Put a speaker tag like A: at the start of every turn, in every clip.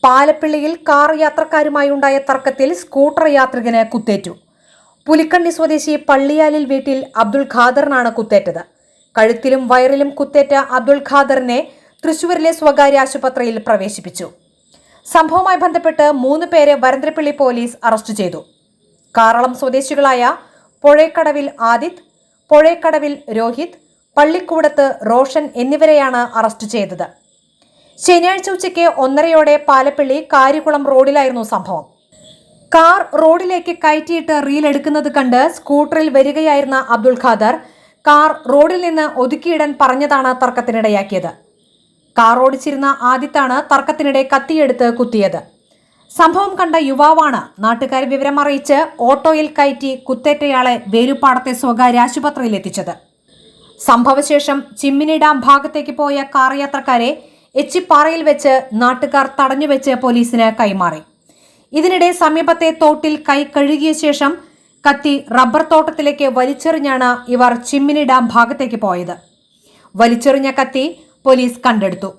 A: പാലപ്പിള്ളിയിൽ car യാത്രക്കാരുമായി ഉണ്ടായ തർക്കത്തിൽ scooter യാത്രികന് കുത്തേറ്റു. Pulikkanni സ്വദേശി പള്ളിയാലിൽ വീട്ടിൽ അബ്ദുൾ ഖാദറിനാണ് കുത്തേറ്റത്. കഴുത്തിലും വയറിലും കുത്തേറ്റ അബ്ദുൾ ഖാദറിനെ തൃശൂരിലെ സ്വകാര്യ ആശുപത്രിയിൽ പ്രവേശിപ്പിച്ചു. സംഭവവുമായി ബന്ധപ്പെട്ട് 3 പേരെ വരന്തരപ്പള്ളി പോലീസ് അറസ്റ്റ് ചെയ്തു. കാറളം സ്വദേശികളായ പുഴേക്കടവിൽ ആദിത്, പുഴേക്കടവിൽ രോഹിത്, പള്ളിക്കൂടത്ത് റോഷൻ എന്നിവരെയാണ് അറസ്റ്റ് ചെയ്തത്. ശനിയാഴ്ച ഉച്ചയ്ക്ക് 1:30 പാലപ്പിള്ളി കാരിക്കുളം റോഡിലായിരുന്നു സംഭവം. കാർ റോഡിലേക്ക് കയറ്റിയിട്ട് റീലെടുക്കുന്നത് കണ്ട് സ്കൂട്ടറിൽ വരികയായിരുന്ന അബ്ദുൾ ഖാദർ കാർ റോഡിൽ നിന്ന് ഒതുക്കിയിടാൻ പറഞ്ഞതാണ് തർക്കത്തിനിടയാക്കിയത്. കാർ ഓടിച്ചിരുന്ന ആദിത്താണ് തർക്കത്തിനിടെ കത്തിയെടുത്ത് കുത്തിയത്. സംഭവം കണ്ട യുവാവാണ് നാട്ടുകാരെ വിവരം അറിയിച്ച് ഓട്ടോയിൽ കയറ്റി കുത്തേറ്റയാളെ വേലുപ്പാടത്തെ സ്വകാര്യ ആശുപത്രിയിൽ എത്തിച്ചത്. സംഭവശേഷം ചിമ്മിനി ഡാം ഭാഗത്തേക്ക് പോയ കാർ യാത്രക്കാരെ എച്ചിപ്പാറയിൽ വെച്ച് നാട്ടുകാർ തടഞ്ഞുവെച്ച് പോലീസിന് കൈമാറി. ഇതിനിടെ സമീപത്തെ തോട്ടിൽ കൈ കഴുകിയ ശേഷം കത്തി റബ്ബർ തോട്ടത്തിലേക്ക് വലിച്ചെറിഞ്ഞാണ് ഇവർ ചിമ്മിനി ഡാം ഭാഗത്തേക്ക് പോയത്. വലിച്ചെറിഞ്ഞ കത്തി പോലീസ് കണ്ടെടുത്തു.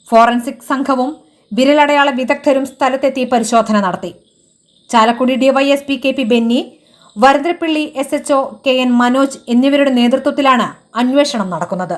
A: ഫോറൻസിക് സംഘവും വിരലടയാള വിദഗ്ധരും സ്ഥലത്തെത്തി പരിശോധന നടത്തി. Chalakudy DYSP KP Benny, Varantharappilly SHO KN Manoj എന്നിവരുടെ നേതൃത്വത്തിലാണ് അന്വേഷണം നടക്കുന്നത്.